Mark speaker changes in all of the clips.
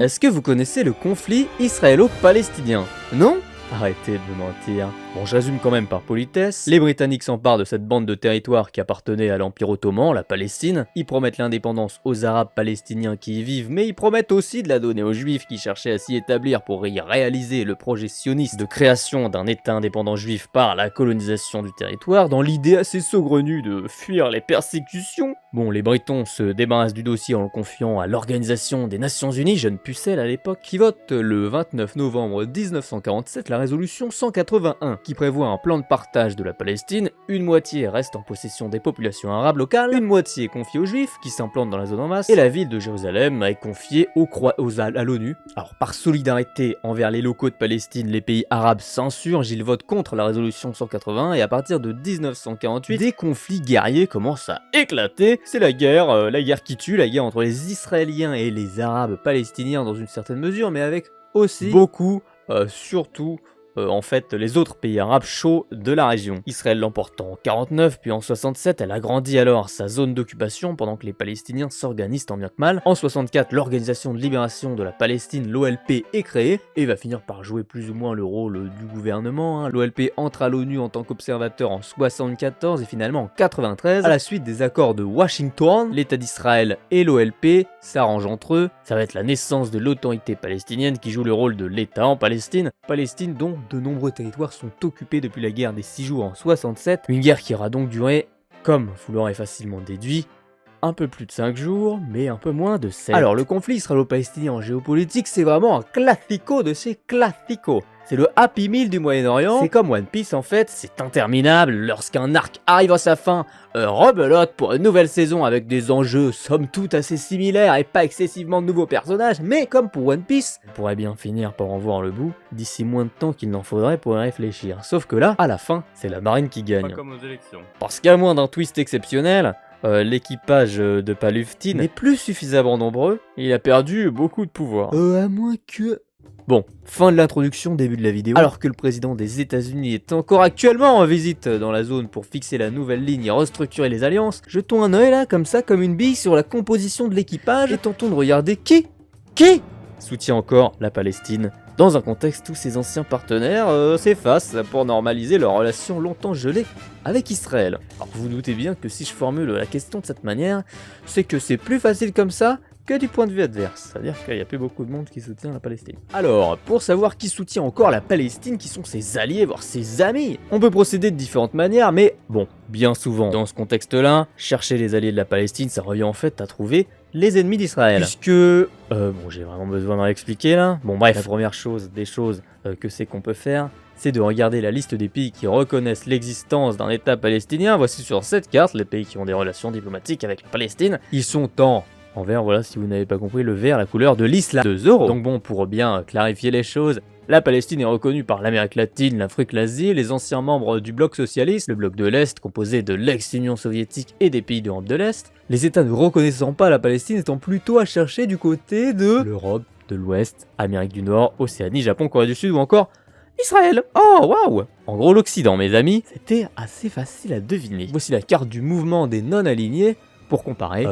Speaker 1: Est-ce que vous connaissez le conflit israélo-palestinien? Non? Arrêtez de me mentir. Bon, je résume quand même par politesse. Les Britanniques s'emparent de cette bande de territoire qui appartenait à l'Empire ottoman, la Palestine. Ils promettent l'indépendance aux Arabes palestiniens qui y vivent, mais ils promettent aussi de la donner aux Juifs qui cherchaient à s'y établir pour y réaliser le projet sioniste de création d'un État indépendant juif par la colonisation du territoire, dans l'idée assez saugrenue de fuir les persécutions. Bon, les Britons se débarrassent du dossier en le confiant à l'Organisation des Nations Unies, jeune pucelle à l'époque, qui vote le 29 novembre 1947 la résolution 181, qui prévoit un plan de partage de la Palestine. Une moitié reste en possession des populations arabes locales, une moitié est confiée aux Juifs, qui s'implantent dans la zone en masse, et la ville de Jérusalem est confiée à l'ONU. Alors, par solidarité envers les locaux de Palestine, les pays arabes s'insurgent, ils votent contre la résolution 181, et à partir de 1948, des conflits guerriers commencent à éclater. C'est la guerre qui tue, la guerre entre les Israéliens et les Arabes palestiniens dans une certaine mesure, mais avec aussi beaucoup, surtout en fait les autres pays arabes chauds de la région. Israël l'emporte en 49, puis en 67, elle agrandit alors sa zone d'occupation pendant que les Palestiniens s'organisent tant bien que mal. En 64, l'Organisation de Libération de la Palestine, l'OLP, est créée et va finir par jouer plus ou moins le rôle du gouvernement. L'OLP entre à l'ONU en tant qu'observateur en 74 et finalement en 93. À la suite des accords de Washington, l'État d'Israël et l'OLP s'arrangent entre eux. Ça va être la naissance de l'autorité palestinienne qui joue le rôle de l'État en Palestine. Palestine dont de nombreux territoires sont occupés depuis la guerre des 6 jours en 67, une guerre qui aura donc duré, comme vous l'aurez facilement déduit, un peu plus de 5 jours, mais un peu moins de 7. Alors le conflit israélo-palestinien en géopolitique, c'est vraiment un classico de chez classico. C'est le Happy Meal du Moyen-Orient. C'est comme One Piece en fait, c'est interminable. Lorsqu'un arc arrive à sa fin, rebelote pour une nouvelle saison avec des enjeux somme toute assez similaires et pas excessivement de nouveaux personnages. Mais comme pour One Piece, on pourrait bien finir par en voir le bout d'ici moins de temps qu'il n'en faudrait pour y réfléchir. Sauf que là, à la fin, c'est la marine qui gagne.
Speaker 2: Pas comme aux élections.
Speaker 1: Parce qu'à moins d'un twist exceptionnel, l'équipage de Paluftin n'est plus suffisamment nombreux et il a perdu beaucoup de pouvoir. À moins que... Bon, fin de l'introduction, début de la vidéo. Alors que le président des États-Unis est encore actuellement en visite dans la zone pour fixer la nouvelle ligne et restructurer les alliances, jetons un œil là, comme ça, comme une bille sur la composition de l'équipage et tentons de regarder qui soutient encore la Palestine dans un contexte où ses anciens partenaires s'effacent pour normaliser leurs relations longtemps gelées avec Israël. Alors vous vous doutez bien que si je formule la question de cette manière, c'est que c'est plus facile comme ça que du point de vue adverse, c'est-à-dire qu'il n'y a plus beaucoup de monde qui soutient la Palestine. Alors, pour savoir qui soutient encore la Palestine, qui sont ses alliés, voire ses amis, on peut procéder de différentes manières, mais bon, bien souvent, dans ce contexte-là, chercher les alliés de la Palestine, ça revient en fait à trouver les ennemis d'Israël. Puisque... bon, j'ai vraiment besoin d'en expliquer là. Bon bref, la première chose, que c'est qu'on peut faire, c'est de regarder la liste des pays qui reconnaissent l'existence d'un État palestinien. Voici sur cette carte les pays qui ont des relations diplomatiques avec la Palestine. Ils sont en vert, voilà, si vous n'avez pas compris, le vert, la couleur de l'islam. 2 euros. Donc bon, pour bien clarifier les choses, la Palestine est reconnue par l'Amérique latine, l'Afrique, l'Asie, les anciens membres du bloc socialiste, le bloc de l'Est, composé de l'ex-Union soviétique et des pays d'Europe de l'Est. Les États ne reconnaissant pas la Palestine étant plutôt à chercher du côté de l'Europe de l'Ouest, Amérique du Nord, Océanie, Japon, Corée du Sud ou encore Israël. Oh, waouh! En gros, l'Occident, mes amis, c'était assez facile à deviner. Voici la carte du mouvement des non-alignés. Pour comparer,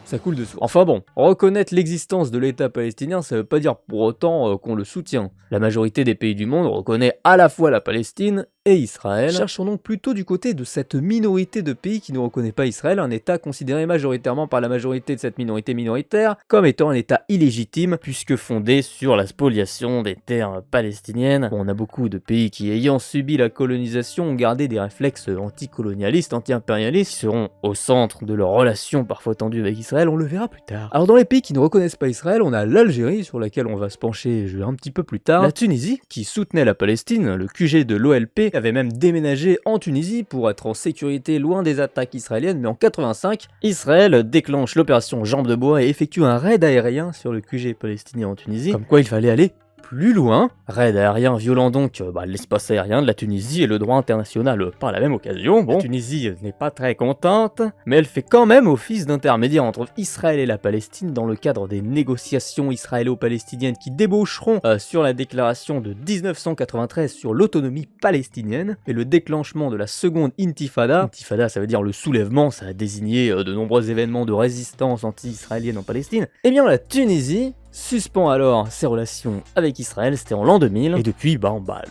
Speaker 1: ça coule de source. Enfin bon, reconnaître l'existence de l'État palestinien, ça veut pas dire pour autant qu'on le soutient. La majorité des pays du monde reconnaît à la fois la Palestine et Israël. Cherchons donc plutôt du côté de cette minorité de pays qui ne reconnaît pas Israël, un État considéré majoritairement par la majorité de cette minorité minoritaire comme étant un État illégitime, puisque fondé sur la spoliation des terres palestiniennes. Bon, on a beaucoup de pays qui, ayant subi la colonisation, ont gardé des réflexes anticolonialistes, anti-impérialistes, qui seront au centre de leur relation parfois tendue avec Israël, on le verra plus tard. Alors dans les pays qui ne reconnaissent pas Israël, on a l'Algérie, sur laquelle on va se pencher un petit peu plus tard, la Tunisie, qui soutenait la Palestine, le QG de l'OLP avait même déménagé en Tunisie pour être en sécurité loin des attaques israéliennes, mais en 85, Israël déclenche l'opération Jambe de Bois et effectue un raid aérien sur le QG palestinien en Tunisie, comme quoi il fallait aller plus loin. Raid aérien violant donc l'espace aérien de la Tunisie et le droit international par la même occasion. Bon, la Tunisie n'est pas très contente, mais elle fait quand même office d'intermédiaire entre Israël et la Palestine dans le cadre des négociations israélo-palestiniennes qui déboucheront sur la déclaration de 1993 sur l'autonomie palestinienne et le déclenchement de la seconde intifada. Intifada, ça veut dire le soulèvement, ça a désigné de nombreux événements de résistance anti-israélienne en Palestine. Eh bien la Tunisie suspend alors ses relations avec Israël, c'était en l'an 2000, et depuis,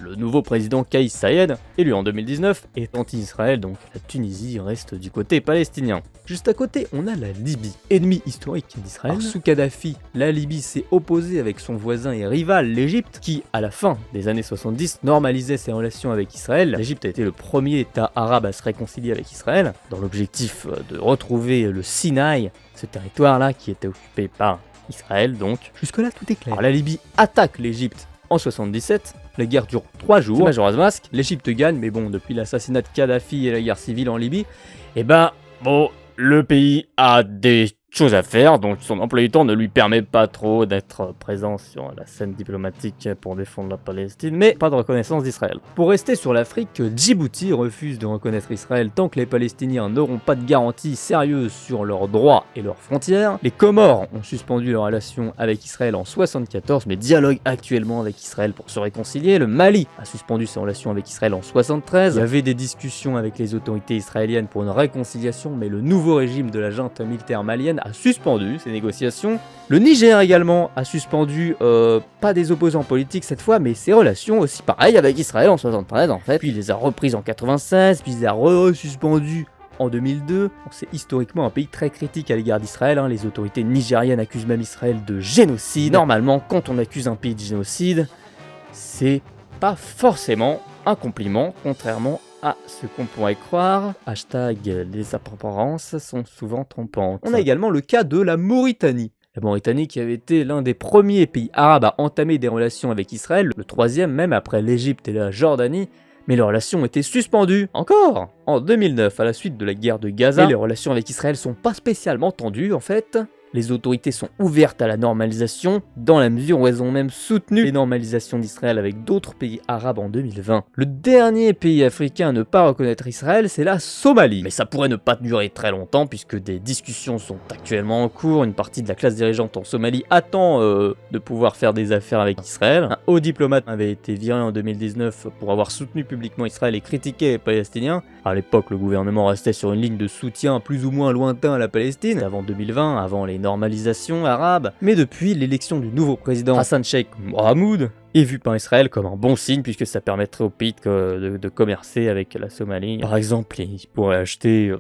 Speaker 1: le nouveau président Kais Saied, élu en 2019, est anti-Israël, donc la Tunisie reste du côté palestinien. Juste à côté, on a la Libye, ennemi historique d'Israël. Sous Kadhafi, la Libye s'est opposée avec son voisin et rival, l'Égypte, qui, à la fin des années 70, normalisait ses relations avec Israël. L'Égypte a été le premier État arabe à se réconcilier avec Israël, dans l'objectif de retrouver le Sinaï, ce territoire-là qui était occupé par Israël donc. Jusque-là, tout est clair. Alors, la Libye attaque l'Égypte en 77. La guerre dure 3 jours. Majora's Mask. L'Égypte gagne, mais bon, depuis l'assassinat de Kadhafi et la guerre civile en Libye, le pays a des choses à faire, donc son emploi du temps ne lui permet pas trop d'être présent sur la scène diplomatique pour défendre la Palestine, mais pas de reconnaissance d'Israël. Pour rester sur l'Afrique, Djibouti refuse de reconnaître Israël tant que les Palestiniens n'auront pas de garantie sérieuse sur leurs droits et leurs frontières. Les Comores ont suspendu leurs relations avec Israël en 1974, mais dialoguent actuellement avec Israël pour se réconcilier. Le Mali a suspendu ses relations avec Israël en 1973. Il y avait des discussions avec les autorités israéliennes pour une réconciliation, mais le nouveau régime de la junte militaire malienne a suspendu ces négociations. Le Niger également a suspendu, pas des opposants politiques cette fois, mais ses relations aussi pareil avec Israël en 73 en fait. Puis il les a reprises en 96, puis il les a suspendues en 2002. C'est historiquement un pays très critique à l'égard d'Israël. Les autorités nigériennes accusent même Israël de génocide. Normalement, quand on accuse un pays de génocide, c'est pas forcément un compliment, contrairement à ce qu'on pourrait croire. Hashtag les apparences sont souvent trompantes. On a également le cas de la Mauritanie. La Mauritanie qui avait été l'un des premiers pays arabes à entamer des relations avec Israël, le troisième même après l'Égypte et la Jordanie, mais les relations ont été suspendues, encore en 2009 à la suite de la guerre de Gaza. Et les relations avec Israël sont pas spécialement tendues en fait. Les autorités sont ouvertes à la normalisation, dans la mesure où elles ont même soutenu les normalisations d'Israël avec d'autres pays arabes en 2020. Le dernier pays africain à ne pas reconnaître Israël, c'est la Somalie. Mais ça pourrait ne pas durer très longtemps, puisque des discussions sont actuellement en cours. Une partie de la classe dirigeante en Somalie attend de pouvoir faire des affaires avec Israël. Un haut diplomate avait été viré en 2019 pour avoir soutenu publiquement Israël et critiqué les Palestiniens. À l'époque, le gouvernement restait sur une ligne de soutien plus ou moins lointain à la Palestine, avant 2020, avant les normalisation arabe, mais depuis l'élection du nouveau président Hassan Sheikh Mohamud est vu par Israël comme un bon signe puisque ça permettrait au pays de commercer avec la Somalie. Par exemple, il pourrait acheter...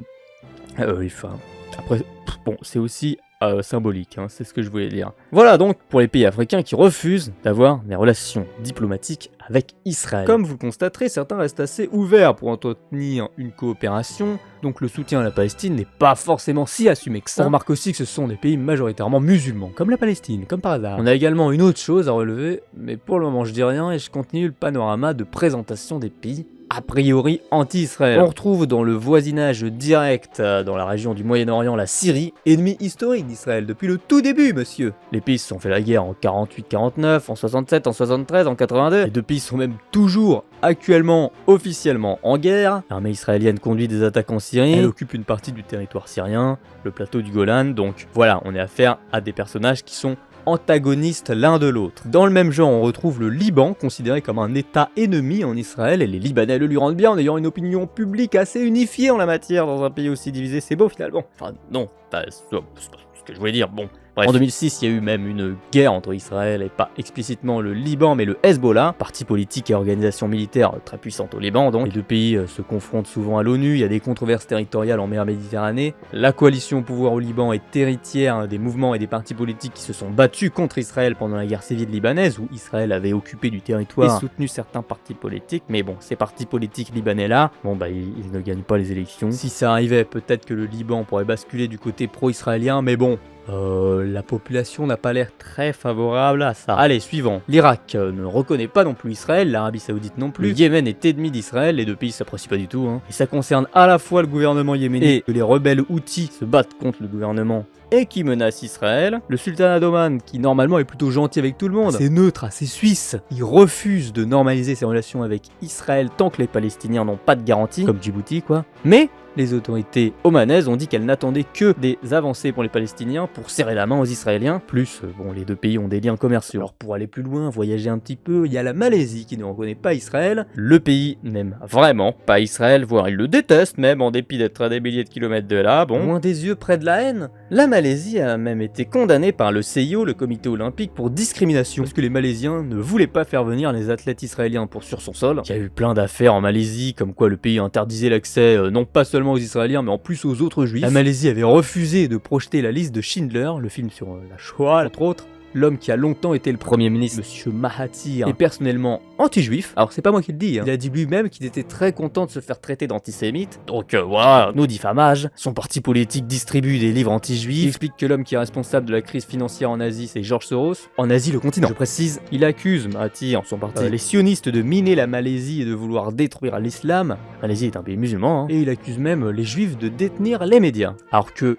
Speaker 1: c'est aussi symbolique, c'est ce que je voulais dire. Voilà donc pour les pays africains qui refusent d'avoir des relations diplomatiques avec Israël. Comme vous le constaterez, certains restent assez ouverts pour entretenir une coopération, donc le soutien à la Palestine n'est pas forcément si assumé que ça. On remarque aussi que ce sont des pays majoritairement musulmans, comme la Palestine, comme par hasard. On a également une autre chose à relever, mais pour le moment je dis rien et je continue le panorama de présentation des pays a priori anti-Israël. On retrouve dans le voisinage direct dans la région du Moyen-Orient la Syrie, ennemi historique d'Israël depuis le tout début, monsieur. Les pays se sont fait la guerre en 48-49, en 67, en 73, en 82. Les deux pays sont même toujours actuellement officiellement en guerre. L'armée israélienne conduit des attaques en Syrie. Elle occupe une partie du territoire syrien, le plateau du Golan. Donc voilà, on est affaire à des personnages qui sont antagonistes l'un de l'autre. Dans le même genre, on retrouve le Liban, considéré comme un état ennemi en Israël, et les Libanais le lui rendent bien en ayant une opinion publique assez unifiée en la matière dans un pays aussi divisé. C'est beau finalement. Enfin non, c'est pas ce que je voulais dire, bon. Bref. En 2006, il y a eu même une guerre entre Israël et pas explicitement le Liban, mais le Hezbollah, parti politique et organisation militaire très puissante au Liban. Donc, les deux pays se confrontent souvent à l'ONU, il y a des controverses territoriales en mer Méditerranée. La coalition au pouvoir au Liban est héritière des mouvements et des partis politiques qui se sont battus contre Israël pendant la guerre civile libanaise, où Israël avait occupé du territoire et soutenu certains partis politiques. Mais bon, ces partis politiques libanais-là, ils ne gagnent pas les élections. Si ça arrivait, peut-être que le Liban pourrait basculer du côté pro-israélien, mais bon, la population n'a pas l'air très favorable à ça. Allez, suivant. L'Irak ne reconnaît pas non plus Israël, l'Arabie Saoudite non plus. Le Yémen est ennemi d'Israël, les deux pays s'apprécient pas du tout. Et ça concerne à la fois le gouvernement yéménite et que les rebelles houthis se battent contre le gouvernement et qui menacent Israël. Le sultanat d'Oman, qui normalement est plutôt gentil avec tout le monde, c'est neutre, assez suisse. Il refuse de normaliser ses relations avec Israël tant que les Palestiniens n'ont pas de garantie, comme Djibouti quoi. Mais les autorités omanaises ont dit qu'elles n'attendaient que des avancées pour les Palestiniens pour serrer la main aux Israéliens. Plus, bon, les deux pays ont des liens commerciaux. Alors pour aller plus loin, voyager un petit peu, il y a la Malaisie qui ne reconnaît pas Israël. Le pays n'aime vraiment pas Israël, voire il le déteste même, en dépit d'être à des milliers de kilomètres de là. Bon, loin des yeux, près de la haine. La Malaisie a même été condamnée par le CIO, le comité olympique, pour discrimination, parce que les Malaisiens ne voulaient pas faire venir les athlètes israéliens sur son sol. Il y a eu plein d'affaires en Malaisie, comme quoi le pays interdisait l'accès non pas seulement aux Israéliens, mais en plus aux autres juifs. La Malaisie avait refusé de projeter la liste de Schindler, le film sur la Shoah, entre autres. L'homme qui a longtemps été le premier ministre, Monsieur Mahathir, est personnellement anti-juif. Alors c'est pas moi qui le dis, hein. Il a dit lui-même qu'il était très content de se faire traiter d'antisémite. Donc voilà, nos diffamages. Son parti politique distribue des livres anti-juifs. Il explique que l'homme qui est responsable de la crise financière en Asie, c'est George Soros. En Asie, le continent. Je précise, il accuse Mahathir, son parti, les sionistes de miner la Malaisie et de vouloir détruire l'islam. La Malaisie est un pays musulman, hein. Et il accuse même les juifs de détenir les médias. Alors que,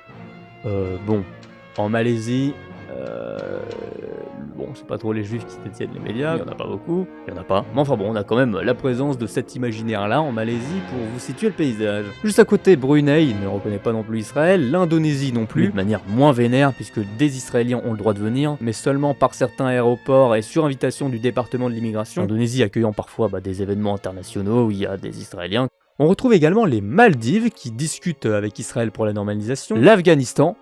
Speaker 1: bon, en Malaisie... Bon, c'est pas trop les juifs qui détiennent les médias, il y en a pas beaucoup, il y en a pas. Mais enfin bon, on a quand même la présence de cet imaginaire-là en Malaisie pour vous situer le paysage. Juste à côté, Brunei ne reconnaît pas non plus Israël, l'Indonésie non plus, de manière moins vénère puisque des Israéliens ont le droit de venir, mais seulement par certains aéroports et sur invitation du département de l'immigration. L'Indonésie accueillant parfois des événements internationaux où il y a des Israéliens. On retrouve également les Maldives qui discutent avec Israël pour la normalisation, l'Afghanistan.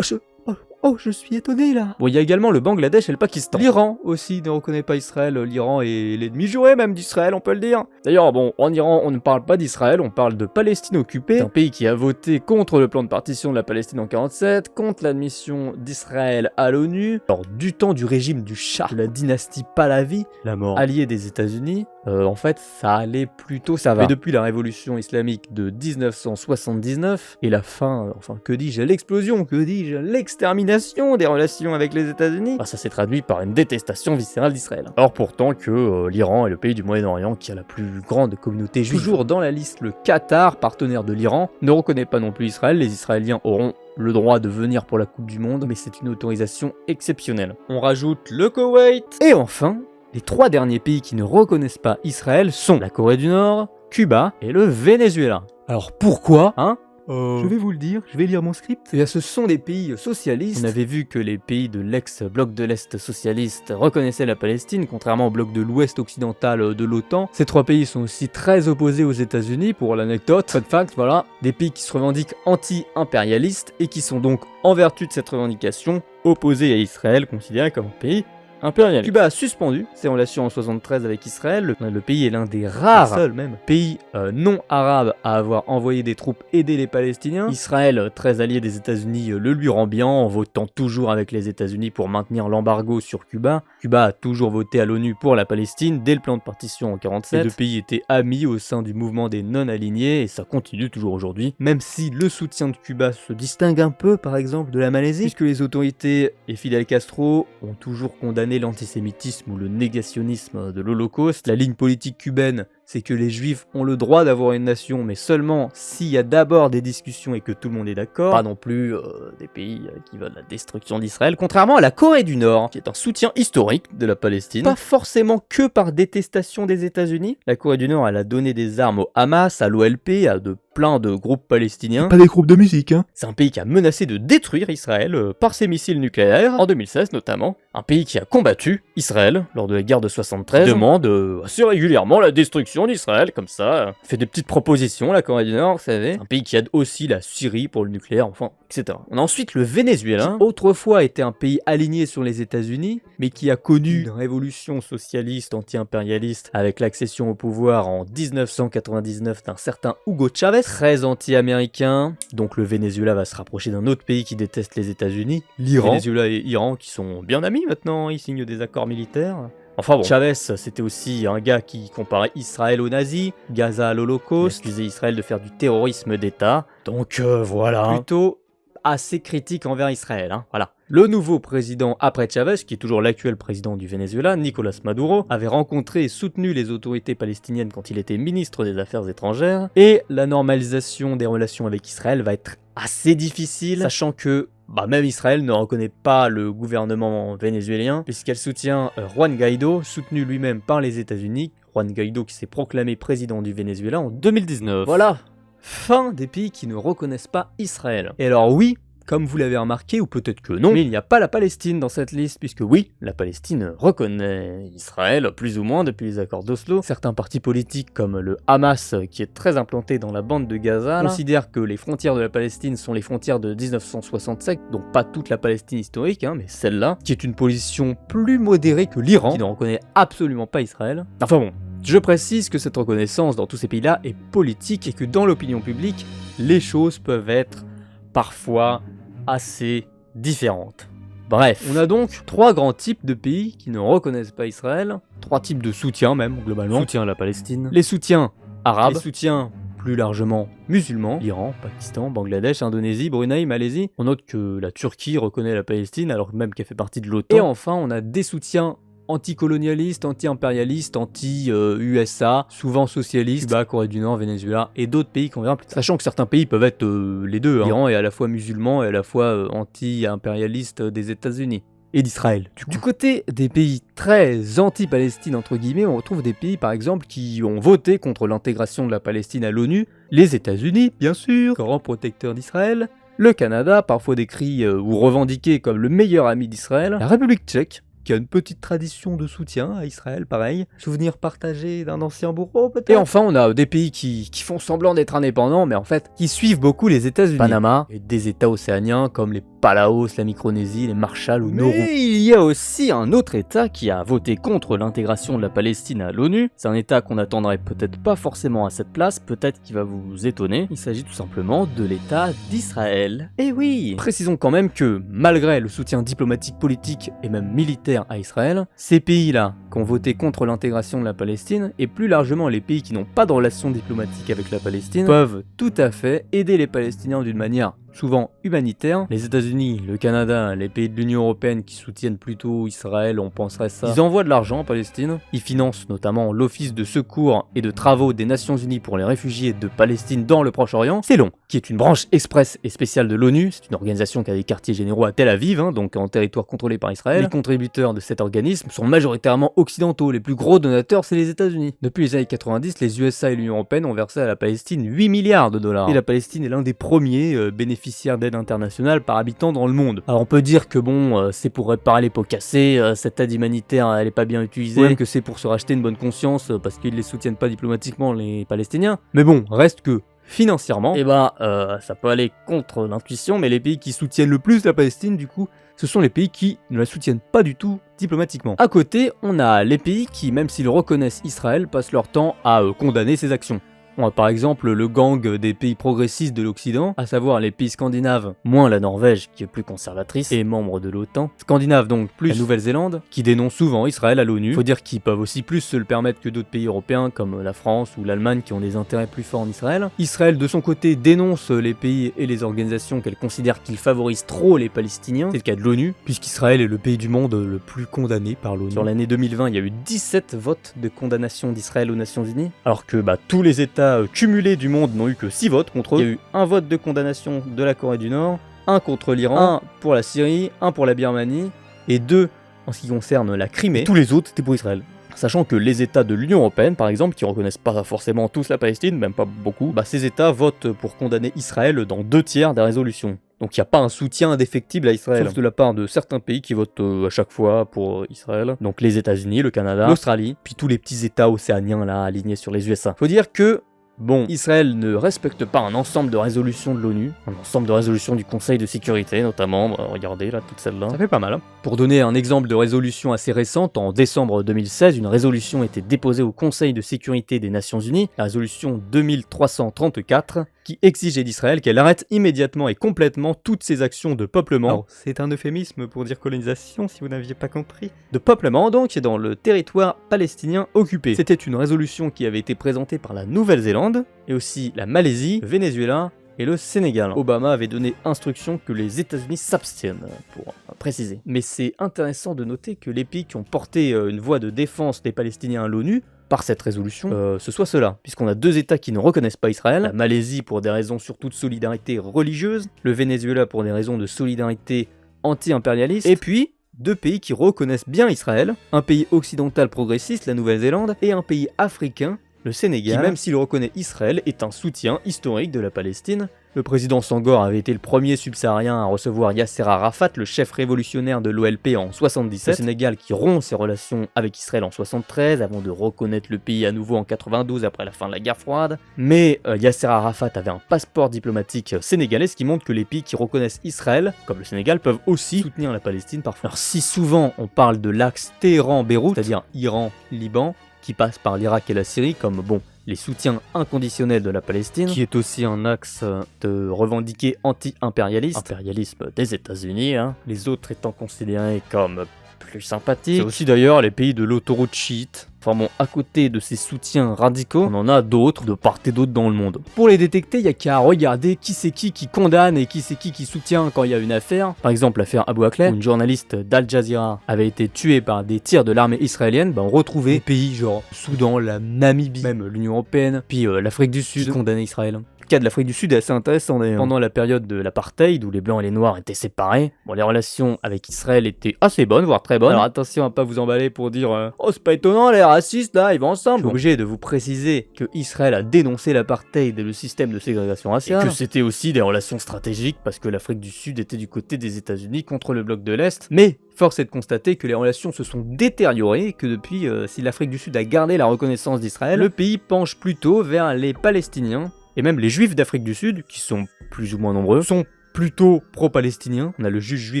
Speaker 1: Oh, je suis étonné là. Bon, il y a également le Bangladesh et le Pakistan. L'Iran aussi ne reconnaît pas Israël. L'Iran est l'ennemi juré même d'Israël, on peut le dire. D'ailleurs, bon, en Iran, on ne parle pas d'Israël, on parle de Palestine occupée. C'est un pays qui a voté contre le plan de partition de la Palestine en 1947, contre l'admission d'Israël à l'ONU. Alors, du temps du régime du Shah, de la dynastie Pahlavi, la mort alliée des États-Unis, en fait, ça allait plutôt, ça va. Mais depuis la révolution islamique de 1979 et la fin, enfin, que dis-je, l'explosion, que dis-je, l'extermination des relations avec les États-Unis, ça s'est traduit par une détestation viscérale d'Israël. Alors pourtant que l'Iran est le pays du Moyen-Orient qui a la plus grande communauté juive. Toujours dans la liste, le Qatar, partenaire de l'Iran, ne reconnaît pas non plus Israël. Les Israéliens auront le droit de venir pour la Coupe du Monde, mais c'est une autorisation exceptionnelle. On rajoute le Koweït. Et enfin, les trois derniers pays qui ne reconnaissent pas Israël sont la Corée du Nord, Cuba et le Venezuela. Alors pourquoi, hein ? Je vais vous le dire, je vais lire mon script. Eh bien, ce sont des pays socialistes. On avait vu que les pays de l'ex-bloc de l'Est socialiste reconnaissaient la Palestine, contrairement au bloc de l'Ouest occidental de l'OTAN. Ces trois pays sont aussi très opposés aux États-Unis, pour l'anecdote. Fun fact, voilà. Des pays qui se revendiquent anti-impérialistes et qui sont donc, en vertu de cette revendication, opposés à Israël, considéré comme un pays impérialiste. Cuba a suspendu ses relations en 1973 avec Israël. Le pays est l'un des rares, seul même, pays non arabes à avoir envoyé des troupes aider les Palestiniens. Israël, très allié des États-Unis, le lui rend bien en votant toujours avec les États-Unis pour maintenir l'embargo sur Cuba. Cuba a toujours voté à l'ONU pour la Palestine dès le plan de partition en 1947. Les deux pays étaient amis au sein du mouvement des non-alignés et ça continue toujours aujourd'hui. Même si le soutien de Cuba se distingue un peu, par exemple, de la Malaisie, puisque les autorités et Fidel Castro ont toujours condamné l'antisémitisme ou le négationnisme de l'Holocauste. La ligne politique cubaine, c'est que les juifs ont le droit d'avoir une nation, mais seulement s'il y a d'abord des discussions et que tout le monde est d'accord. Pas non plus des pays qui veulent la destruction d'Israël, contrairement à la Corée du Nord, qui est un soutien historique de la Palestine. Pas forcément que par détestation des États-Unis. La Corée du Nord, elle a donné des armes au Hamas, à l'OLP, à plein de groupes palestiniens.
Speaker 2: Pas des groupes de musique, hein.
Speaker 1: C'est un pays qui a menacé de détruire Israël par ses missiles nucléaires, en 2016 notamment. Un pays qui a combattu Israël lors de la guerre de 73, qui demande assez régulièrement la destruction d'Israël, comme ça, fait des petites propositions, la Corée du Nord, vous savez. Un pays qui aide aussi la Syrie pour le nucléaire, enfin, etc. On a ensuite le Venezuela, qui autrefois était un pays aligné sur les États-Unis, mais qui a connu une révolution socialiste anti-impérialiste avec l'accession au pouvoir en 1999 d'un certain Hugo Chavez, très anti-américain. Donc le Venezuela va se rapprocher d'un autre pays qui déteste les États-Unis, l'Iran. Venezuela et Iran qui sont bien amis maintenant, ils signent des accords militaires. Enfin bon, Chavez, c'était aussi un gars qui comparait Israël aux nazis, Gaza à l'Holocauste, accusait Israël de faire du terrorisme d'État. Donc voilà, plutôt assez critique envers Israël, hein, voilà. Le nouveau président après Chavez, qui est toujours l'actuel président du Venezuela, Nicolás Maduro, avait rencontré et soutenu les autorités palestiniennes quand il était ministre des Affaires étrangères, et la normalisation des relations avec Israël va être assez difficile, sachant que même Israël ne reconnaît pas le gouvernement vénézuélien, puisqu'elle soutient Juan Guaidó, soutenu lui-même par les États-Unis, Juan Guaidó qui s'est proclamé président du Venezuela en 2019. Voilà. fin des pays qui ne reconnaissent pas Israël. Et alors oui, comme vous l'avez remarqué, ou peut-être que non, mais il n'y a pas la Palestine dans cette liste, puisque oui, la Palestine reconnaît Israël, plus ou moins depuis les accords d'Oslo. Certains partis politiques, comme le Hamas, qui est très implanté dans la bande de Gaza, considèrent que les frontières de la Palestine sont les frontières de 1967, donc pas toute la Palestine historique, mais celle-là, qui est une position plus modérée que l'Iran, qui ne reconnaît absolument pas Israël. Enfin bon, je précise que cette reconnaissance dans tous ces pays-là est politique et que dans l'opinion publique, les choses peuvent être parfois assez différentes. Bref, on a donc 3 grands types de pays qui ne reconnaissent pas Israël, 3 types de soutien même, globalement. Soutien à la Palestine. Les soutiens arabes, les soutiens plus largement musulmans, l'Iran, Pakistan, Bangladesh, Indonésie, Brunei, Malaisie. On note que la Turquie reconnaît la Palestine alors même qu'elle fait partie de l'OTAN. Et enfin, on a des soutiens anticolonialiste, anti-impérialiste, anti-USA, souvent socialiste, Cuba, Corée du Nord, Venezuela et d'autres pays qu'on verra plus tard. Sachant que certains pays peuvent être les deux. L'Iran est à la fois musulman et à la fois anti-impérialiste des États-Unis. Et d'Israël. Du côté des pays très anti-Palestine, entre guillemets, on retrouve des pays par exemple qui ont voté contre l'intégration de la Palestine à l'ONU, les États-Unis, bien sûr, grand protecteur d'Israël, le Canada, parfois décrit ou revendiqué comme le meilleur ami d'Israël, la République tchèque, qui a une petite tradition de soutien à Israël, pareil. Souvenir partagé d'un ancien bourreau, peut-être. Et enfin, on a des pays qui font semblant d'être indépendants, mais en fait, qui suivent beaucoup les États-Unis. Panama, et des États océaniens comme les Palaos, la Micronésie, les Marshall ou Nauru. Mais il y a aussi un autre État qui a voté contre l'intégration de la Palestine à l'ONU. C'est un État qu'on n'attendrait peut-être pas forcément à cette place, peut-être qu'il va vous étonner. Il s'agit tout simplement de l'État d'Israël. Et oui, précisons quand même que, malgré le soutien diplomatique, politique et même militaire à Israël, ces pays-là qui ont voté contre l'intégration de la Palestine, et plus largement les pays qui n'ont pas de relations diplomatiques avec la Palestine, peuvent tout à fait aider les Palestiniens d'une manière souvent humanitaire. Les États-Unis, le Canada, les pays de l'Union Européenne qui soutiennent plutôt Israël, on penserait ça. Ils envoient de l'argent en Palestine. Ils financent notamment l'Office de secours et de travaux des Nations Unies pour les réfugiés de Palestine dans le Proche-Orient. C'est long, qui est une branche express et spéciale de l'ONU. C'est une organisation qui a des quartiers généraux à Tel Aviv, donc en territoire contrôlé par Israël. Les contributeurs de cet organisme sont majoritairement occidentaux. Les plus gros donateurs, c'est les États-Unis. Depuis les années 90, les USA et l'Union Européenne ont versé à la Palestine 8 milliards de dollars. Et la Palestine est l'un des premiers bénéficiaires d'aide internationale par habitant dans le monde. Alors on peut dire que bon, c'est pour réparer les pots cassés, cette aide humanitaire elle est pas bien utilisée, ou même que c'est pour se racheter une bonne conscience parce qu'ils les soutiennent pas diplomatiquement les Palestiniens. Mais bon, reste que financièrement, ça peut aller contre l'intuition, mais les pays qui soutiennent le plus la Palestine, du coup, ce sont les pays qui ne la soutiennent pas du tout diplomatiquement. À côté, on a les pays qui, même s'ils reconnaissent Israël, passent leur temps à condamner ses actions. On a par exemple le gang des pays progressistes de l'Occident, à savoir les pays scandinaves, moins la Norvège qui est plus conservatrice et membre de l'OTAN. Scandinaves donc plus la Nouvelle-Zélande, qui dénoncent souvent Israël à l'ONU. Faut dire qu'ils peuvent aussi plus se le permettre que d'autres pays européens comme la France ou l'Allemagne qui ont des intérêts plus forts en Israël. Israël de son côté dénonce les pays et les organisations qu'elle considère qu'ils favorisent trop les Palestiniens. C'est le cas de l'ONU, puisqu'Israël est le pays du monde le plus condamné par l'ONU. Sur l'année 2020, il y a eu 17 votes de condamnation d'Israël aux Nations Unies, alors que tous les États cumulés du monde n'ont eu que 6 votes contre eux. Il y a eu un vote de condamnation de la Corée du Nord, un contre l'Iran, un pour la Syrie, un pour la Birmanie, et 2 en ce qui concerne la Crimée. Tous les autres, c'était pour Israël. Sachant que les États de l'Union Européenne, par exemple, qui reconnaissent pas forcément tous la Palestine, même pas beaucoup, ces États votent pour condamner Israël dans 2 tiers des résolutions. Donc il n'y a pas un soutien indéfectible à Israël, sauf de la part de certains pays qui votent à chaque fois pour Israël. Donc les États-Unis, le Canada, l'Australie, puis tous les petits États océaniens là alignés sur les USA. Faut dire que bon, Israël ne respecte pas un ensemble de résolutions de l'ONU, un ensemble de résolutions du Conseil de sécurité notamment, regardez là, toutes celles-là, ça fait pas mal. Pour donner un exemple de résolution assez récente, en décembre 2016, une résolution était déposée au Conseil de sécurité des Nations Unies, la résolution 2334, qui exigeait d'Israël qu'elle arrête immédiatement et complètement toutes ses actions de peuplement. Alors, c'est un euphémisme pour dire colonisation, si vous n'aviez pas compris. De peuplement, donc, dans le territoire palestinien occupé. C'était une résolution qui avait été présentée par la Nouvelle-Zélande, et aussi la Malaisie, le Venezuela et le Sénégal. Obama avait donné instruction que les États-Unis s'abstiennent, pour préciser. Mais c'est intéressant de noter que les pays qui ont porté une voix de défense des Palestiniens à l'ONU, par cette résolution, ce soit cela, puisqu'on a 2 États qui ne reconnaissent pas Israël, la Malaisie pour des raisons surtout de solidarité religieuse, le Venezuela pour des raisons de solidarité anti-impérialiste, et puis 2 pays qui reconnaissent bien Israël, un pays occidental progressiste, la Nouvelle-Zélande, et un pays africain le Sénégal, qui même s'il reconnaît Israël, est un soutien historique de la Palestine. Le président Senghor avait été le premier subsaharien à recevoir Yasser Arafat, le chef révolutionnaire de l'OLP en 77. Le Sénégal qui rompt ses relations avec Israël en 73 avant de reconnaître le pays à nouveau en 92 après la fin de la guerre froide. Mais Yasser Arafat avait un passeport diplomatique sénégalais, ce qui montre que les pays qui reconnaissent Israël, comme le Sénégal, peuvent aussi soutenir la Palestine parfois. Alors si souvent on parle de l'axe Téhéran-Beyrouth, c'est-à-dire Iran-Liban, qui passe par l'Irak et la Syrie comme les soutiens inconditionnels de la Palestine, qui est aussi un axe de revendiqué anti-impérialisme, impérialisme des États-Unis, les autres étant considérés comme plus sympathiques. C'est aussi d'ailleurs les pays de l'autoroute chiite. Enfin bon, à côté de ces soutiens radicaux, on en a d'autres de part et d'autre dans le monde. Pour les détecter, il n'y a qu'à regarder qui c'est qui condamne et qui c'est qui soutient quand il y a une affaire. Par exemple, l'affaire Abu Akleh, où une journaliste d'Al Jazeera avait été tuée par des tirs de l'armée israélienne. On retrouvait des pays genre Soudan, la Namibie, même l'Union Européenne, puis l'Afrique du Sud, condamné Israël. Le cas de l'Afrique du Sud est assez intéressant d'ailleurs. Pendant la période de l'apartheid, où les blancs et les noirs étaient séparés, les relations avec Israël étaient assez bonnes, voire très bonnes. Alors attention à pas vous emballer pour dire oh c'est pas étonnant, les racistes là, ils vont ensemble. Je suis obligé de vous préciser que Israël a dénoncé l'apartheid et le système de ségrégation raciale. Et que c'était aussi des relations stratégiques parce que l'Afrique du Sud était du côté des États-Unis contre le bloc de l'Est. Mais force est de constater que les relations se sont détériorées et que depuis, si l'Afrique du Sud a gardé la reconnaissance d'Israël, le pays penche plutôt vers les Palestiniens. Et même les Juifs d'Afrique du Sud, qui sont plus ou moins nombreux, sont plutôt pro-palestiniens. On a le juge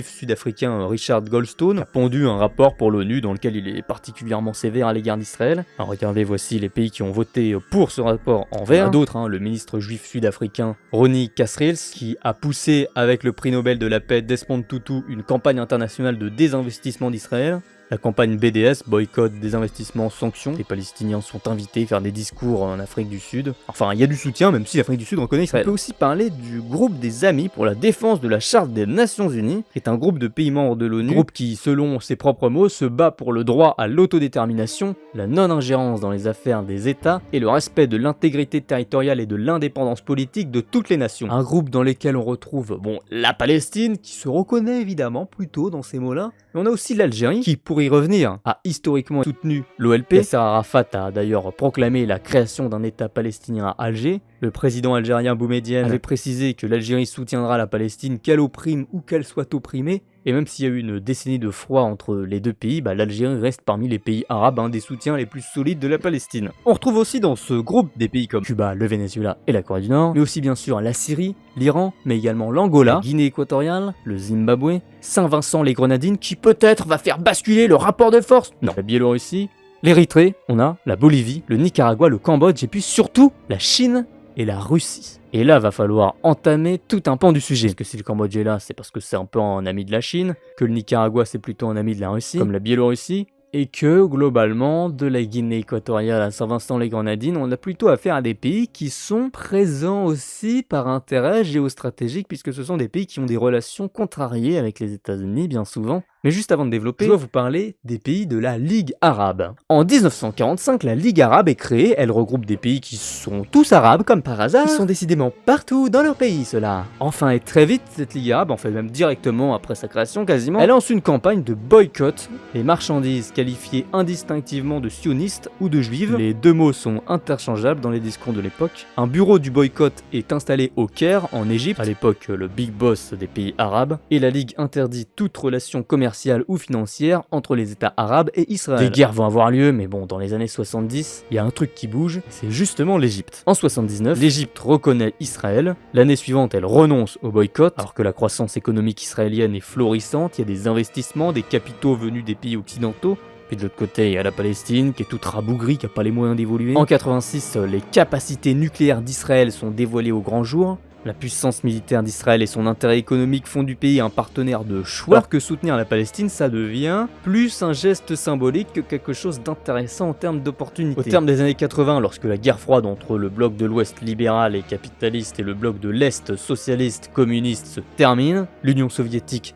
Speaker 1: sud-africain Richard Goldstone qui a pondu un rapport pour l'ONU dans lequel il est particulièrement sévère à l'égard d'Israël. Alors regardez, voici les pays qui ont voté pour ce rapport en vert. Il y en a d'autres, le ministre juif sud-africain Ronnie Kasrils qui a poussé avec le prix Nobel de la paix Desmond Tutu une campagne internationale de désinvestissement d'Israël. La campagne BDS, boycott, désinvestissement, sanctions. Les Palestiniens sont invités à faire des discours en Afrique du Sud. Enfin, il y a du soutien, même si l'Afrique du Sud reconnaît Israël. On peut aussi parler du groupe des Amis pour la défense de la Charte des Nations Unies, qui est un groupe de pays membres de l'ONU, groupe qui, selon ses propres mots, se bat pour le droit à l'autodétermination, la non-ingérence dans les affaires des États et le respect de l'intégrité territoriale et de l'indépendance politique de toutes les nations. Un groupe dans lequel on retrouve, la Palestine, qui se reconnaît évidemment plutôt dans ces mots-là, mais on a aussi l'Algérie, qui, pour y revenir, a historiquement soutenu l'OLP. Yasser Arafat a d'ailleurs proclamé la création d'un État palestinien à Alger. Le président algérien Boumedienne avait précisé que l'Algérie soutiendra la Palestine qu'elle opprime ou qu'elle soit opprimée. Et même s'il y a eu une décennie de froid entre les deux pays, l'Algérie reste parmi les pays arabes un des soutiens les plus solides de la Palestine. On retrouve aussi dans ce groupe des pays comme Cuba, le Venezuela et la Corée du Nord, mais aussi bien sûr la Syrie, l'Iran, mais également l'Angola, la Guinée équatoriale, le Zimbabwe, Saint-Vincent-les-Grenadines qui peut-être va faire basculer le rapport de force. Non, la Biélorussie, l'Érythrée, on a la Bolivie, le Nicaragua, le Cambodge et puis surtout la Chine et la Russie. Et là, va falloir entamer tout un pan du sujet. Parce que si le Cambodge est là, c'est parce que c'est un peu un ami de la Chine, que le Nicaragua, c'est plutôt un ami de la Russie, comme la Biélorussie, et que, globalement, de la Guinée équatoriale à Saint-Vincent-les-Grenadines, on a plutôt affaire à des pays qui sont présents aussi par intérêt géostratégique, puisque ce sont des pays qui ont des relations contrariées avec les États-Unis, bien souvent. Mais juste avant de développer, je dois vous parler des pays de la Ligue arabe. En 1945, la Ligue arabe est créée, elle regroupe des pays qui sont tous arabes, comme par hasard. Ils sont décidément partout dans leur pays, ceux-là. Enfin et très vite, cette Ligue arabe, en fait même directement après sa création quasiment, elle lance une campagne de boycott des marchandises qualifiées indistinctivement de sionistes ou de juives. Les deux mots sont interchangeables dans les discours de l'époque. Un bureau du boycott est installé au Caire, en Égypte, à l'époque le big boss des pays arabes, et la Ligue interdit toute relation commerciale ou financière entre les États arabes et Israël. Des guerres vont avoir lieu, mais dans les années 70, il y a un truc qui bouge, c'est justement l'Égypte. En 79, l'Égypte reconnaît Israël. L'année suivante, elle renonce au boycott, alors que la croissance économique israélienne est florissante, il y a des investissements, des capitaux venus des pays occidentaux. Puis de l'autre côté, il y a la Palestine qui est toute rabougrie, qui n'a pas les moyens d'évoluer. En 86, les capacités nucléaires d'Israël sont dévoilées au grand jour. La puissance militaire d'Israël et son intérêt économique font du pays un partenaire de choix, alors que soutenir la Palestine, ça devient plus un geste symbolique que quelque chose d'intéressant en termes d'opportunité. Au terme des années 80, lorsque la guerre froide entre le bloc de l'Ouest libéral et capitaliste et le bloc de l'Est socialiste communiste se termine, l'Union soviétique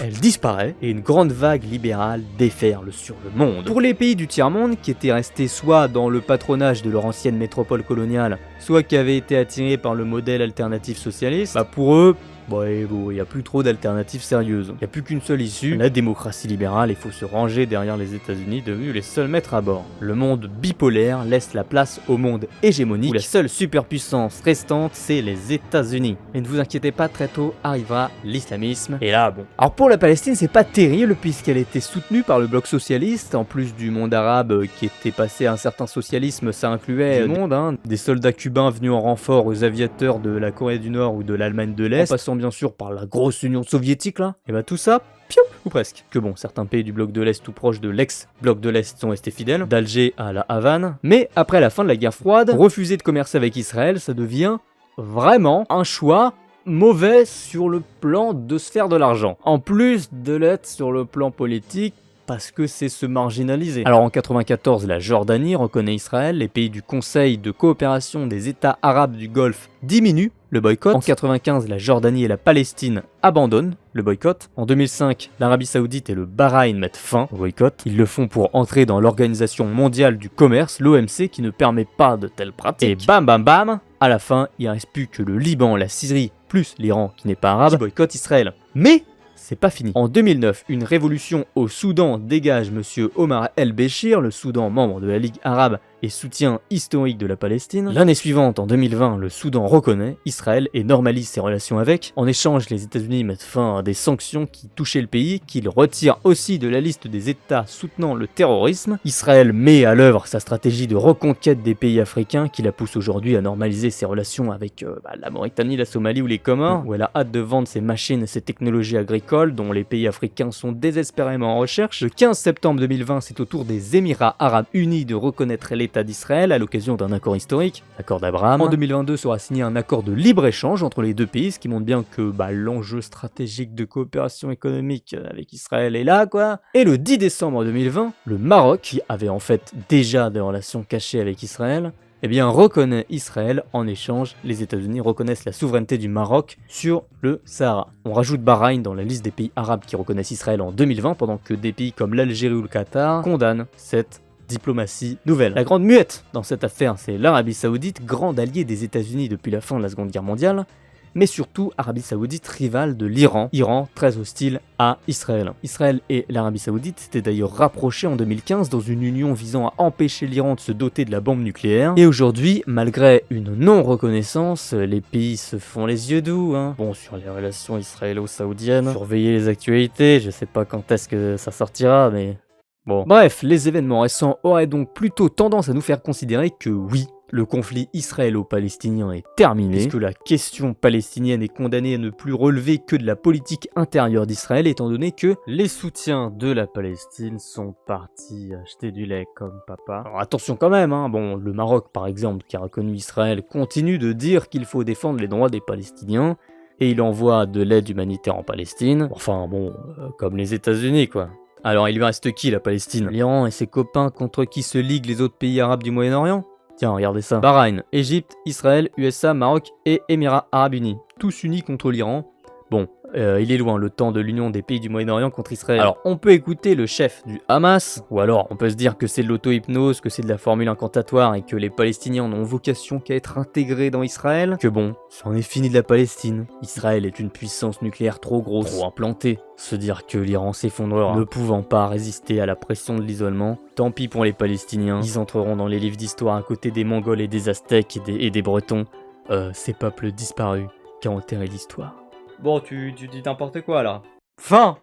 Speaker 1: elle disparaît et une grande vague libérale déferle sur le monde. Pour les pays du tiers-monde qui étaient restés soit dans le patronage de leur ancienne métropole coloniale, soit qui avaient été attirés par le modèle alternatif socialiste, pour eux, bon, il n'y a plus trop d'alternatives sérieuses. Il n'y a plus qu'une seule issue, la démocratie libérale, il faut se ranger derrière les États-Unis devenus les seuls maîtres à bord. Le monde bipolaire laisse la place au monde hégémonique, où la seule superpuissance restante, c'est les États-Unis. Et ne vous inquiétez pas, très tôt arrivera l'islamisme. Et là, bon. Alors pour la Palestine, c'est pas terrible, puisqu'elle était soutenue par le bloc socialiste, en plus du monde arabe qui était passé à un certain socialisme, ça incluait du monde, hein, des soldats cubains venus en renfort aux aviateurs de la Corée du Nord ou de l'Allemagne de l'Est, en passant bien sûr par la grosse Union soviétique là, et bah tout ça, pioup, ou presque. Que bon, certains pays du bloc de l'Est tout proche de l'ex-bloc de l'Est sont restés fidèles, d'Alger à la Havane, mais après la fin de la guerre froide, refuser de commercer avec Israël, ça devient vraiment un choix mauvais sur le plan de se faire de l'argent. En plus de l'être sur le plan politique, parce que c'est se marginaliser. Alors en 94, la Jordanie reconnaît Israël, les pays du Conseil de coopération des États arabes du Golfe diminuent le boycott. En 95, la Jordanie et la Palestine abandonnent le boycott. En 2005, l'Arabie Saoudite et le Bahreïn mettent fin au boycott. Ils le font pour entrer dans l'Organisation mondiale du commerce, l'OMC, qui ne permet pas de telles pratiques. Et bam bam bam, à la fin, il ne reste plus que le Liban, la Syrie, plus l'Iran qui n'est pas arabe, qui boycottent Israël. Mais c'est pas fini. En 2009, une révolution au Soudan dégage monsieur Omar el-Béchir, le Soudan membre de la Ligue arabe et soutien historique de la Palestine. L'année suivante, en 2020, le Soudan reconnaît Israël et normalise ses relations avec. En échange, les États-Unis mettent fin à des sanctions qui touchaient le pays, qu'ils retirent aussi de la liste des États soutenant le terrorisme. Israël met à l'œuvre sa stratégie de reconquête des pays africains qui la pousse aujourd'hui à normaliser ses relations avec la Mauritanie, la Somalie ou les Comores, où elle a hâte de vendre ses machines et ses technologies agricoles dont les pays africains sont désespérément en recherche. Le 15 septembre 2020, c'est au tour des Émirats arabes unis de reconnaître l'État d'Israël à l'occasion d'un accord historique, l'accord d'Abraham. En 2022 sera signé un accord de libre-échange entre les deux pays, ce qui montre bien que l'enjeu stratégique de coopération économique avec Israël est là, quoi. Et le 10 décembre 2020, le Maroc, qui avait en fait déjà des relations cachées avec Israël, reconnaît Israël. En échange, les États-Unis reconnaissent la souveraineté du Maroc sur le Sahara. On rajoute Bahreïn dans la liste des pays arabes qui reconnaissent Israël en 2020, pendant que des pays comme l'Algérie ou le Qatar condamnent cette diplomatie nouvelle. La grande muette dans cette affaire, c'est l'Arabie Saoudite, grande alliée des États-Unis depuis la fin de la Seconde Guerre mondiale, mais surtout Arabie Saoudite rivale de l'Iran, Iran très hostile à Israël. Israël et l'Arabie Saoudite s'étaient d'ailleurs rapprochés en 2015 dans une union visant à empêcher l'Iran de se doter de la bombe nucléaire. Et aujourd'hui, malgré une non-reconnaissance, les pays se font les yeux doux. Bon, sur les relations israélo-saoudiennes, surveillez les actualités, je sais pas quand est-ce que ça sortira, mais bon. Bref, les événements récents auraient donc plutôt tendance à nous faire considérer que oui, le conflit israélo-palestinien est terminé, puisque la question palestinienne est condamnée à ne plus relever que de la politique intérieure d'Israël, étant donné que les soutiens de la Palestine sont partis acheter du lait comme papa. Alors attention quand même, bon, le Maroc par exemple, qui a reconnu Israël, continue de dire qu'il faut défendre les droits des Palestiniens, et il envoie de l'aide humanitaire en Palestine, enfin bon, comme les États-Unis quoi. Alors il lui reste qui la Palestine? L'Iran et ses copains contre qui se liguent les autres pays arabes du Moyen-Orient? Tiens, regardez ça. Bahreïn, Égypte, Israël, USA, Maroc et Émirats arabes unis. Tous unis contre l'Iran. Bon, il est loin le temps de l'union des pays du Moyen-Orient contre Israël. Alors, on peut écouter le chef du Hamas, ou alors on peut se dire que c'est de l'auto-hypnose, que c'est de la formule incantatoire et que les Palestiniens n'ont vocation qu'à être intégrés dans Israël. Que bon, c'en est fini de la Palestine. Israël est une puissance nucléaire trop grosse, trop implantée. Se dire que l'Iran s'effondrera, ne pouvant pas résister à la pression de l'isolement. Tant pis pour les Palestiniens, ils entreront dans les livres d'histoire à côté des Mongols et des Aztèques et des Bretons. Ces peuples disparus qui ont enterré l'histoire. Bon, tu dis n'importe quoi là. Fin.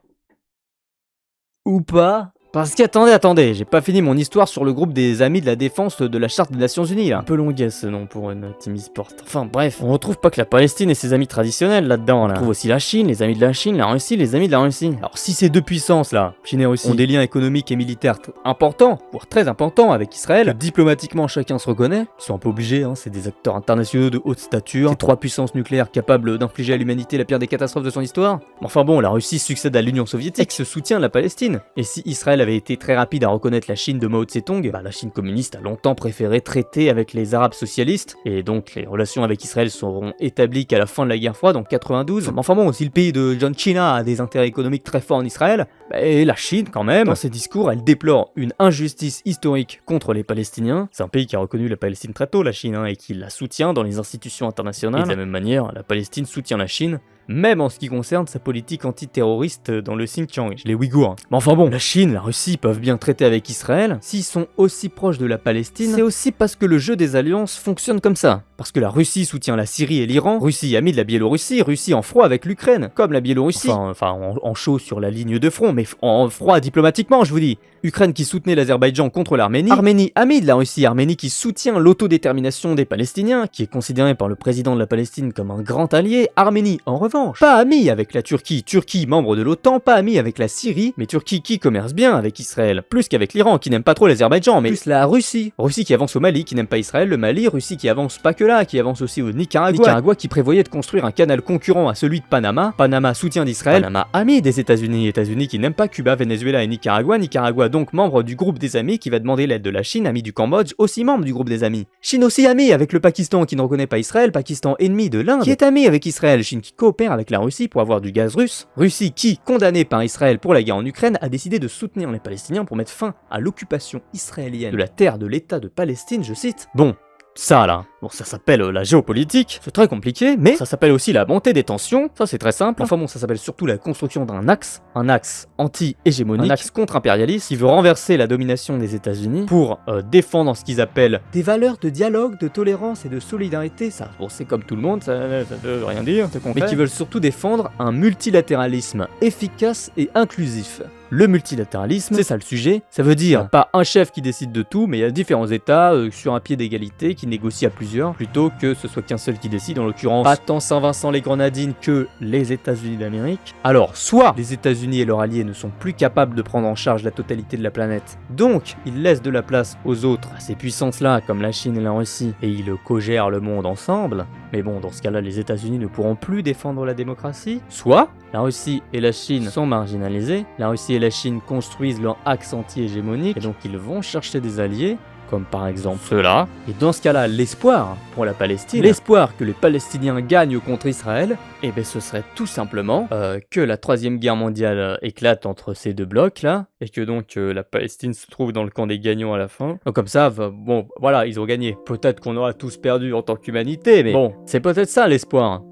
Speaker 1: Ou pas? Parce qu'attendez, j'ai pas fini mon histoire sur le groupe des Amis de la Défense de la Charte des Nations Unies là. Un peu longuet ce nom pour une team e-sport. Enfin bref, on retrouve pas que la Palestine et ses amis traditionnels là-dedans là. On trouve aussi la Chine, les amis de la Chine, la Russie, les amis de la Russie. Alors si ces deux puissances là, Chine et Russie, ont des liens économiques et militaires importants, voire très importants avec Israël, que diplomatiquement chacun se reconnaît, ils sont un peu obligés, c'est des acteurs internationaux de haute stature, ces trois puissances nucléaires capables d'infliger à l'humanité la pire des catastrophes de son histoire. Enfin bon, la Russie succède à l'Union soviétique, se soutient la Palestine. Et si Israël avait été très rapide à reconnaître la Chine de Mao Tse-tung, la Chine communiste a longtemps préféré traiter avec les Arabes socialistes, et donc les relations avec Israël seront établies qu'à la fin de la guerre froide en 92. Enfin bon, si le pays de John Cena a des intérêts économiques très forts en Israël, et la Chine quand même, dans ses discours, elle déplore une injustice historique contre les Palestiniens. C'est un pays qui a reconnu la Palestine très tôt, la Chine, et qui la soutient dans les institutions internationales. Et de la même manière, la Palestine soutient la Chine même en ce qui concerne sa politique antiterroriste dans le Xinjiang, les Ouïghours. Mais enfin bon, la Chine, la Russie peuvent bien traiter avec Israël. S'ils sont aussi proches de la Palestine, c'est aussi parce que le jeu des alliances fonctionne comme ça. Parce que la Russie soutient la Syrie et l'Iran, Russie amie de la Biélorussie, Russie en froid avec l'Ukraine, comme la Biélorussie. Enfin en chaud sur la ligne de front, mais en froid diplomatiquement, je vous dis. Ukraine qui soutenait l'Azerbaïdjan contre l'Arménie, Arménie amie de la Russie, Arménie qui soutient l'autodétermination des Palestiniens, qui est considéré par le président de la Palestine comme un grand allié, Arménie en revanche, pas amie avec la Turquie, Turquie membre de l'OTAN, pas amie avec la Syrie, mais Turquie qui commerce bien avec Israël, plus qu'avec l'Iran qui n'aime pas trop l'Azerbaïdjan, mais plus la Russie, Russie qui avance au Mali, qui n'aime pas Israël, le Mali, Russie qui avance pas que là, qui avance aussi au Nicaragua qui prévoyait de construire un canal concurrent à celui de Panama, Panama soutien d'Israël, Panama ami des États-Unis, États-Unis qui n'aiment pas Cuba, Venezuela et Nicaragua, Nicaragua donc membre du groupe des amis qui va demander l'aide de la Chine, ami du Cambodge, aussi membre du groupe des amis. Chine aussi ami avec le Pakistan qui ne reconnaît pas Israël, Pakistan ennemi de l'Inde, qui est ami avec Israël, Chine qui coopère avec la Russie pour avoir du gaz russe, Russie qui, condamnée par Israël pour la guerre en Ukraine, a décidé de soutenir les Palestiniens pour mettre fin à l'occupation israélienne de la terre de l'État de Palestine, je cite. Bon, ça là, bon ça s'appelle la géopolitique, c'est très compliqué, mais ça s'appelle aussi la montée des tensions, ça c'est très simple. Enfin bon, ça s'appelle surtout la construction d'un axe, un axe anti-hégémonique, un axe contre-impérialiste qui veut renverser la domination des États-Unis pour défendre ce qu'ils appellent des valeurs de dialogue, de tolérance et de solidarité. Ça, bon c'est comme tout le monde, ça veut rien dire, c'est concret, mais qui veulent surtout défendre un multilatéralisme efficace et inclusif. Le multilatéralisme, c'est ça le sujet, ça veut dire pas un chef qui décide de tout, mais il y a différents États sur un pied d'égalité qui négocient à plusieurs, plutôt que ce soit qu'un seul qui décide, en l'occurrence pas tant Saint-Vincent les Grenadines que les États-Unis d'Amérique. Alors, soit les États-Unis et leurs alliés ne sont plus capables de prendre en charge la totalité de la planète, donc ils laissent de la place aux autres, à ces puissances-là comme la Chine et la Russie, et ils co-gèrent le monde ensemble, mais bon, dans ce cas-là, les États-Unis ne pourront plus défendre la démocratie, soit la Russie et la Chine sont marginalisées, la Russie et la Chine construisent leur axe anti-hégémonique, et donc ils vont chercher des alliés, comme par exemple ceux-là. Et dans ce cas-là, l'espoir pour la Palestine, l'espoir que les Palestiniens gagnent contre Israël, eh ben ce serait tout simplement que la troisième guerre mondiale éclate entre ces deux blocs-là, et que donc la Palestine se trouve dans le camp des gagnants à la fin. Donc comme ça, bon, voilà, ils ont gagné. Peut-être qu'on aura tous perdu en tant qu'humanité, mais bon, c'est peut-être ça l'espoir.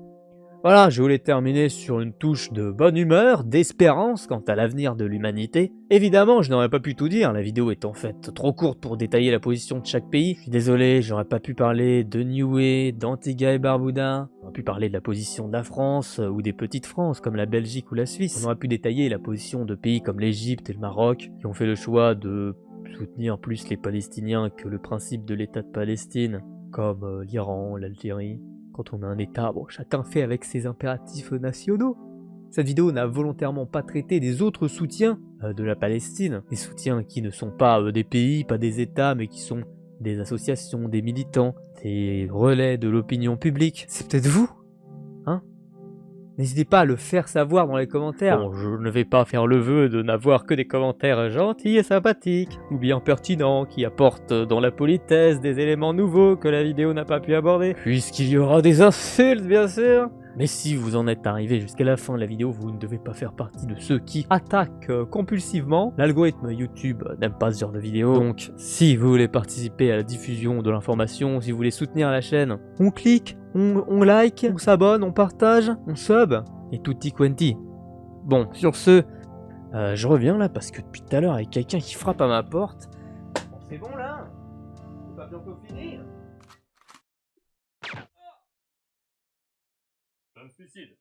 Speaker 1: Voilà, je voulais terminer sur une touche de bonne humeur, d'espérance quant à l'avenir de l'humanité. Évidemment, je n'aurais pas pu tout dire, la vidéo est en fait trop courte pour détailler la position de chaque pays. Je suis désolé, j'aurais pas pu parler de Niue, d'Antigua et Barbuda. On aurait pu parler de la position de la France ou des petites France comme la Belgique ou la Suisse. On aurait pu détailler la position de pays comme l'Égypte et le Maroc qui ont fait le choix de soutenir plus les Palestiniens que le principe de l'État de Palestine, comme l'Iran, l'Algérie. Quand on a un État, bon, chacun fait avec ses impératifs nationaux. Cette vidéo n'a volontairement pas traité des autres soutiens de la Palestine, des soutiens qui ne sont pas des pays, pas des États, mais qui sont des associations, des militants, des relais de l'opinion publique. C'est peut-être vous, hein? N'hésitez pas à le faire savoir dans les commentaires. Bon, je ne vais pas faire le vœu de n'avoir que des commentaires gentils et sympathiques, ou bien pertinents, qui apportent dans la politesse des éléments nouveaux que la vidéo n'a pas pu aborder. Puisqu'il y aura des insultes, bien sûr. Mais si vous en êtes arrivé jusqu'à la fin de la vidéo, vous ne devez pas faire partie de ceux qui attaquent compulsivement. L'algorithme YouTube n'aime pas ce genre de vidéo. Donc, si vous voulez participer à la diffusion de l'information, si vous voulez soutenir la chaîne, on clique, on like, on s'abonne, on partage, on sub, et tutti quanti. Bon, sur ce, je reviens là parce que depuis tout à l'heure, il y a quelqu'un qui frappe à ma porte. Bon, c'est bon là? C'est pas bientôt fini? Ça me suicide.